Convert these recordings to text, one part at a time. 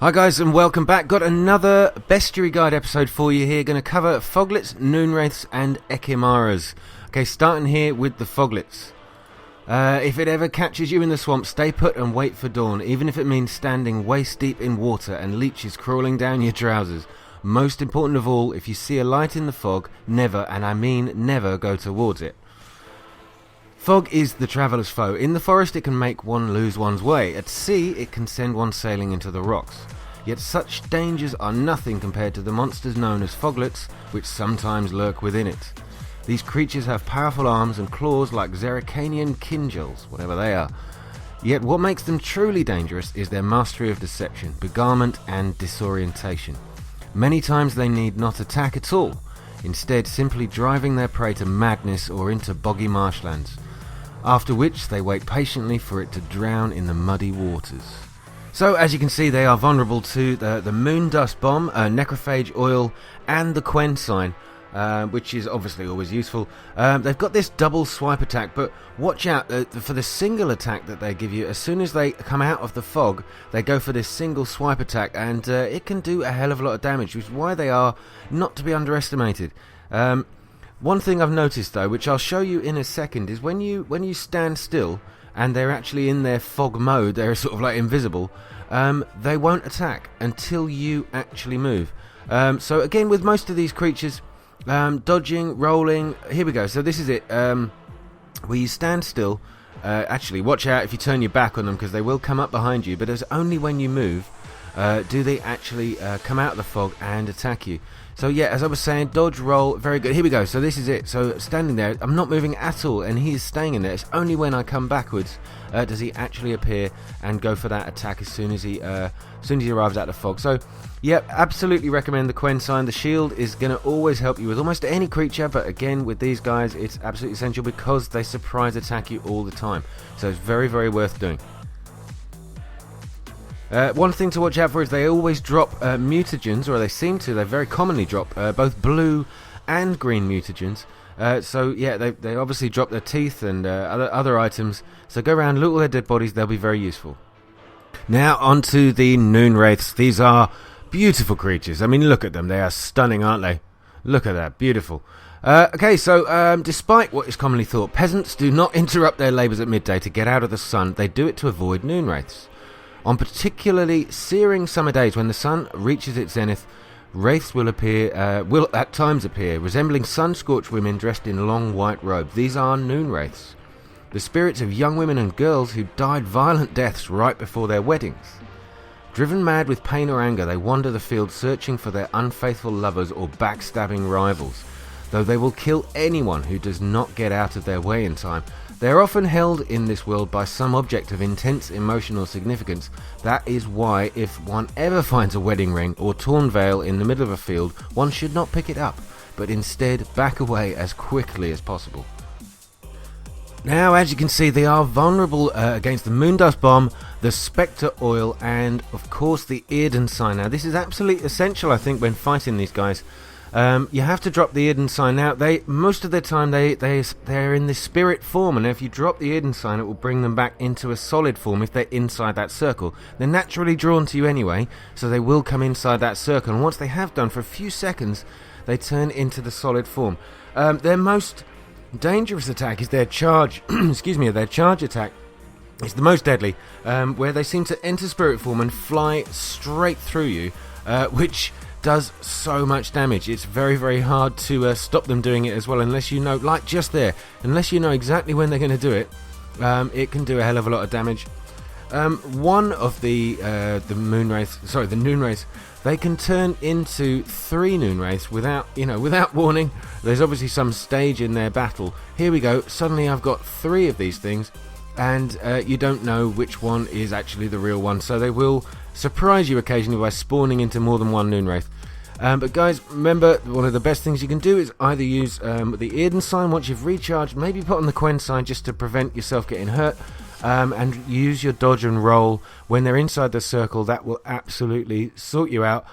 Hi guys and welcome back. Got another Bestiary Guide episode for you here. Going to cover Foglets, Noonwraiths and Ekimaras. Okay, starting here with the Foglets. If it ever catches you in the swamp, stay put and wait for dawn, even if it means standing waist deep in water and leeches crawling down your trousers. Most important of all, if you see a light in the fog, never, and I mean never, go towards it. Fog is the traveller's foe. In the forest it can make one lose one's way. At sea it can send one sailing into the rocks. Yet such dangers are nothing compared to the monsters known as Foglets, which sometimes lurk within it. These creatures have powerful arms and claws like Zerrikanian Kinjals, whatever they are. Yet what makes them truly dangerous is their mastery of deception, beguilement and disorientation. Many times they need not attack at all, instead simply driving their prey to madness or into boggy marshlands, after which they wait patiently for it to drown in the muddy waters. So as you can see, they are vulnerable to the moon dust bomb, necrophage oil and the Quen sign, which is obviously always useful. They've got this double swipe attack, but watch out for the single attack that they give you. As soon as they come out of the fog, they go for this single swipe attack, and it can do a hell of a lot of damage, which is why they are not to be underestimated. One thing I've noticed though, which I'll show you in a second, is when you stand still and they're actually in their fog mode, they're sort of like invisible, they won't attack until you actually move. So again, with most of these creatures, dodging, rolling, here we go. So this is it, where you stand still. Actually, watch out if you turn your back on them, because they will come up behind you, but it's only when you move do they actually come out of the fog and attack you. So yeah, as I was saying, dodge, roll, very good. Here we go. So this is it. So standing there, I'm not moving at all, and he is staying in there. It's only when I come backwards does he actually appear and go for that attack as soon as he arrives at the fog. So yeah, absolutely recommend the Quen sign. The shield is going to always help you with almost any creature, but again with these guys it's absolutely essential because they surprise attack you all the time. So it's very, very worth doing. One thing to watch out for is they always drop mutagens, or they seem to. They very commonly drop both blue and green mutagens. So yeah, they obviously drop their teeth and other items. So go around, loot all their dead bodies. They'll be very useful. Now onto the Noonwraiths. These are beautiful creatures. I mean, look at them. They are stunning, aren't they? Look at that, beautiful. Okay, so despite what is commonly thought, peasants do not interrupt their labours at midday to get out of the sun. They do it to avoid Noonwraiths. On particularly searing summer days when the sun reaches its zenith, wraiths will at times appear, resembling sun-scorched women dressed in long white robes. These are Noonwraiths, the spirits of young women and girls who died violent deaths right before their weddings. Driven mad with pain or anger, they wander the field searching for their unfaithful lovers or backstabbing rivals. Though they will kill anyone who does not get out of their way in time, they are often held in this world by some object of intense emotional significance. That is why if one ever finds a wedding ring or torn veil in the middle of a field, one should not pick it up, but instead back away as quickly as possible. Now, as you can see, they are vulnerable against the Moondust Bomb, the Spectre Oil, and of course the Earden Sign. Now this is absolutely essential, I think, when fighting these guys. You have to drop the Earden Sign. Now, most of the time they're in the spirit form, and if you drop the Earden Sign, it will bring them back into a solid form if they're inside that circle. They're naturally drawn to you anyway, so they will come inside that circle, and once they have done for a few seconds, they turn into the solid form. Their most dangerous attack is their charge. Their charge attack. It's the most deadly, where they seem to enter spirit form and fly straight through you, which does so much damage. It's very, very hard to stop them doing it as well, unless you know, like just there, unless you know exactly when they're going to do it. It can do a hell of a lot of damage. One of the Noonwraiths, they can turn into 3 Noonwraiths without warning. There's obviously some stage in their battle. Here we go. Suddenly I've got 3 of these things, and you don't know which one is actually the real one. So they will surprise you occasionally by spawning into more than one Noonwraith. But guys, remember, one of the best things you can do is either use the Earden Sign once you've recharged, maybe put on the Quen sign just to prevent yourself getting hurt, and use your dodge and roll when they're inside the circle. That will absolutely sort you out.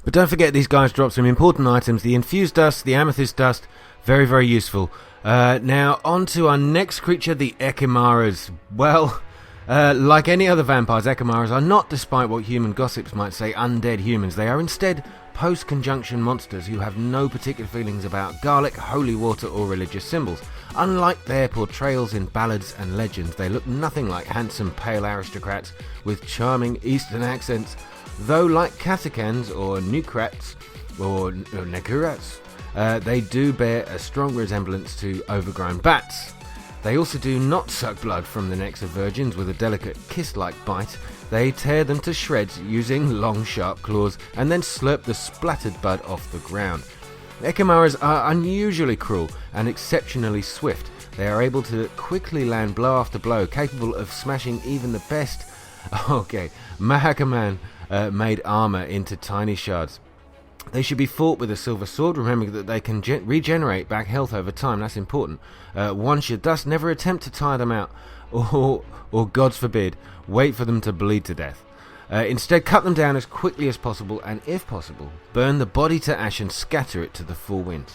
But don't forget, these guys drop some important items: the infused dust, the amethyst dust, very, very useful. Now on to our next creature, the Ekimaras. Well, Like any other vampires, Ekimaras are not, despite what human gossips might say, undead humans. They are instead post-conjunction monsters who have no particular feelings about garlic, holy water or religious symbols. Unlike their portrayals in ballads and legends, they look nothing like handsome pale aristocrats with charming eastern accents, though like Katakans or Nukrats or Nekurats, they do bear a strong resemblance to overgrown bats. They also do not suck blood from the necks of virgins with a delicate kiss-like bite. They tear them to shreds using long sharp claws and then slurp the splattered blood off the ground. Ekimaras are unusually cruel and exceptionally swift. They are able to quickly land blow after blow, capable of smashing even the best Mahakaman made armor into tiny shards. They should be fought with a silver sword, remembering that they can regenerate back health over time. That's important. One should thus never attempt to tire them out, or gods forbid, wait for them to bleed to death. Instead, cut them down as quickly as possible, and if possible, burn the body to ash and scatter it to the four winds.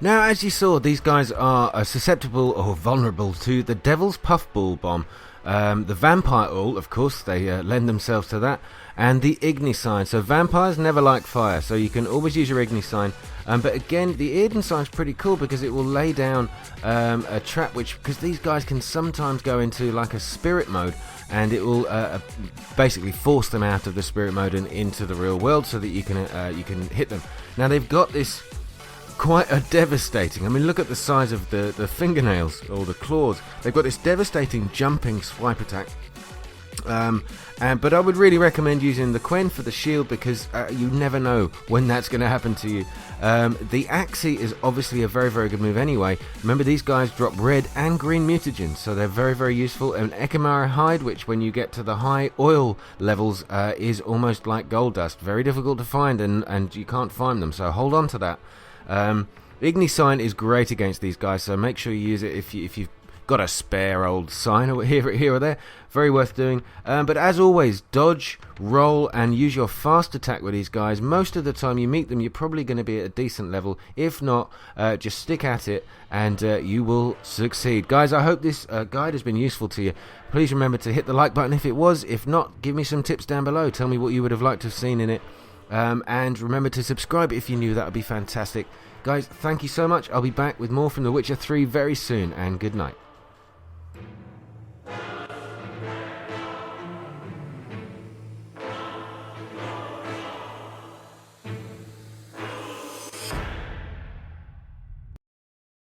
Now, as you saw, these guys are susceptible or vulnerable to the Devil's Puffball Bomb, the Vampire Oil, of course, they lend themselves to that, and the Ignisign. So vampires never like fire, so you can always use your Ignisign. But again, the Ignisign is pretty cool because it will lay down a trap, because these guys can sometimes go into like a spirit mode, and it will basically force them out of the spirit mode and into the real world, so that you can hit them. Now they've got this quite a devastating, I mean, look at the size of the fingernails or the claws. They've got this devastating jumping swipe attack. But I would really recommend using the Quen for the shield, because you never know when that's going to happen to you. The Axii is obviously a very, very good move anyway. Remember, these guys drop red and green mutagens, so they're very, very useful. An Ekimara hide, which when you get to the high oil levels is almost like gold dust. Very difficult to find, and you can't find them, so hold on to that. Ignisign is great against these guys, so make sure you use it if you've got a spare old sign or here or there. Very worth doing. But as always, dodge, roll, and use your fast attack with these guys. Most of the time you meet them, you're probably going to be at a decent level. If not, just stick at it, and you will succeed. Guys, I hope this guide has been useful to you. Please remember to hit the like button if it was. If not, give me some tips down below. Tell me what you would have liked to have seen in it. And remember to subscribe if you're new. That would be fantastic. Guys, thank you so much. I'll be back with more from The Witcher 3 very soon, and good night.